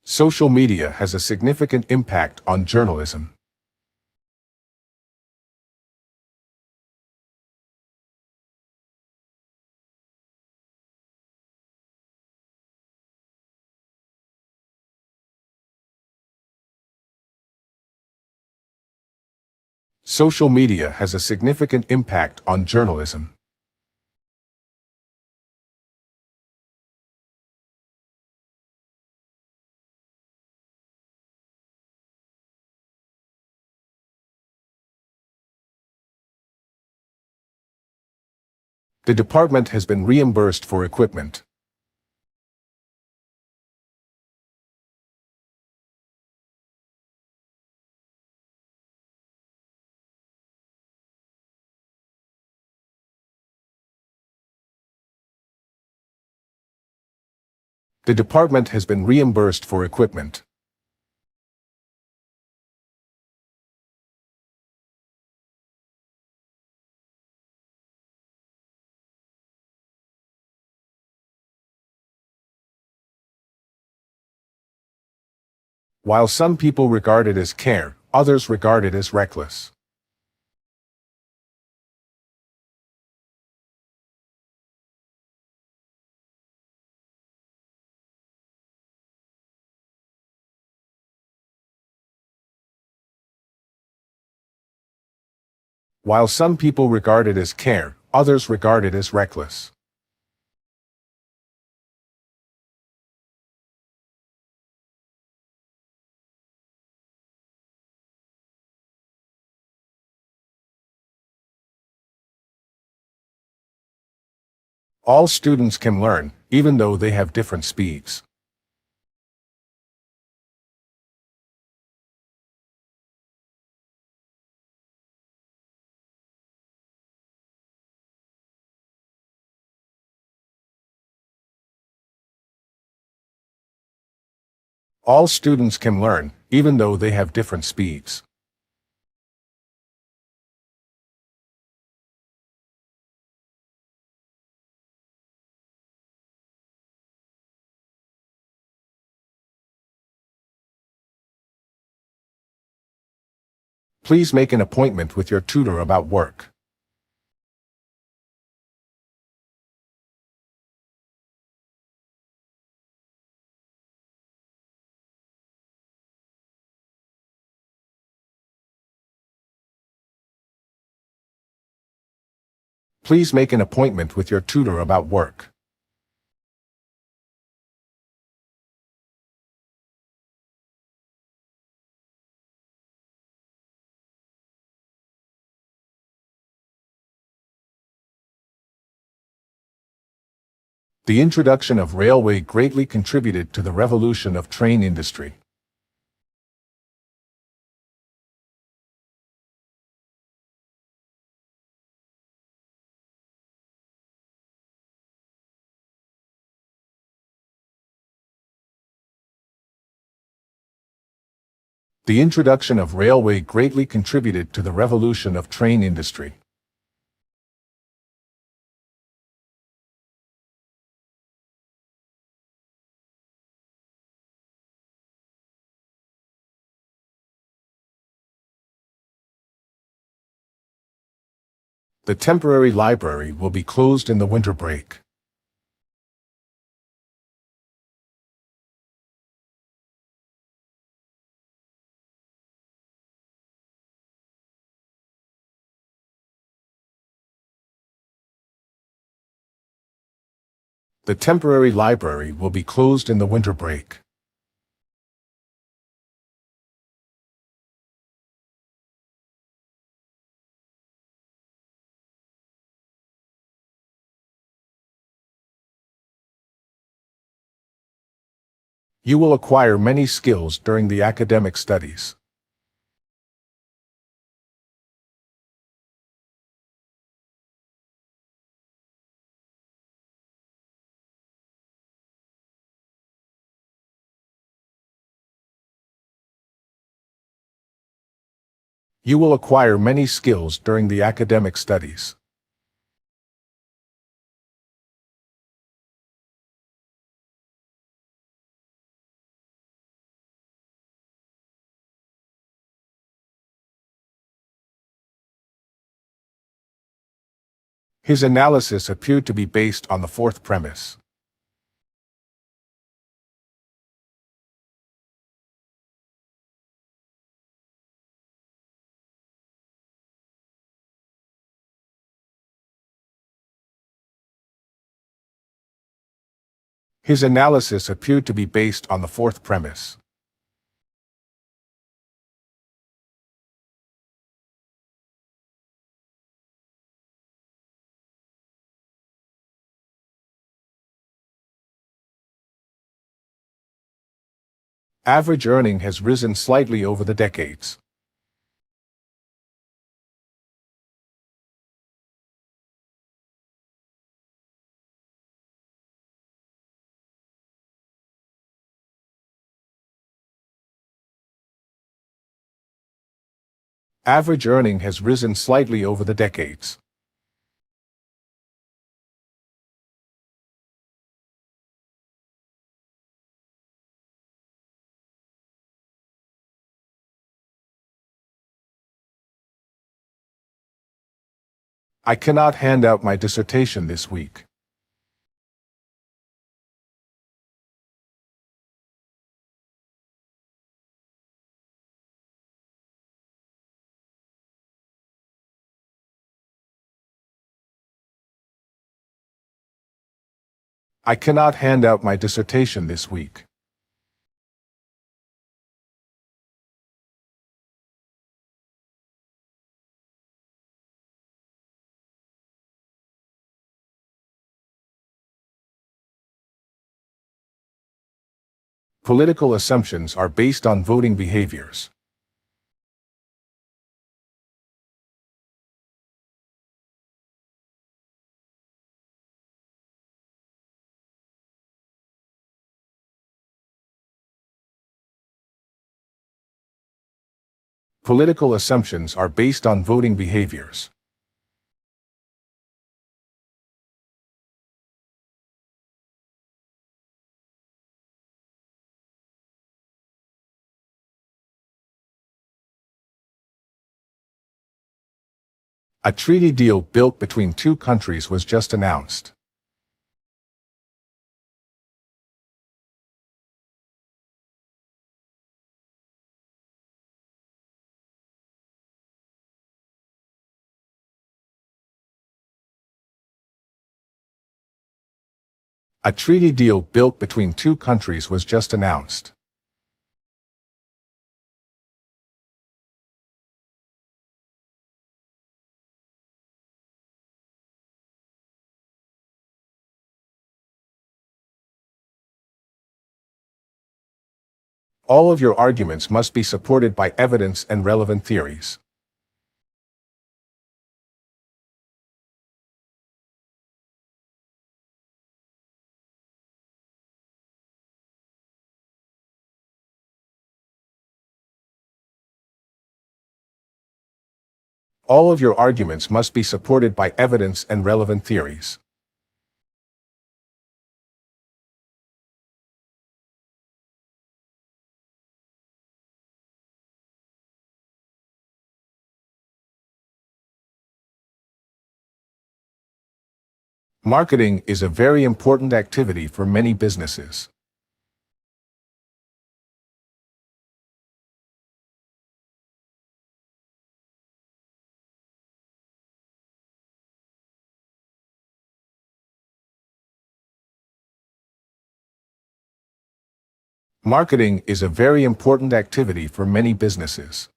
Social media has a significant impact on journalism. Social media has a significant impact on journalism. The department has been reimbursed for equipment. The department has been reimbursed for equipment. While some people regard it as care, others regard it as reckless. While some people regard it as care, others regard it as reckless. All students can learn, even though they have different speeds. All students can learn, even though they have different speeds. Please make an appointment with your tutor about work. Please make an appointment with your tutor about work. The introduction of railway greatly contributed to the revolution of train industry. The introduction of railway greatly contributed to the revolution of train industry. The temporary library will be closed in the winter break. The temporary library will be closed in the winter break. You will acquire many skills during the academic studies. You will acquire many skills during the academic studies. His analysis appeared to be based on the fourth premise. His analysis appeared to be based on the fourth premise. Average earning has risen slightly over the decades. Average earning has risen slightly over the decades. I cannot hand out my dissertation this week. I cannot hand out my dissertation this week. Political assumptions are based on voting behaviors. Political assumptions are based on voting behaviors. A treaty deal built between two countries was just announced. A treaty deal built between two countries was just announced. All of your arguments must be supported by evidence and relevant theories. All of your arguments must be supported by evidence and relevant theories. Marketing is a very important activity for many businesses. Marketing is a very important activity for many businesses.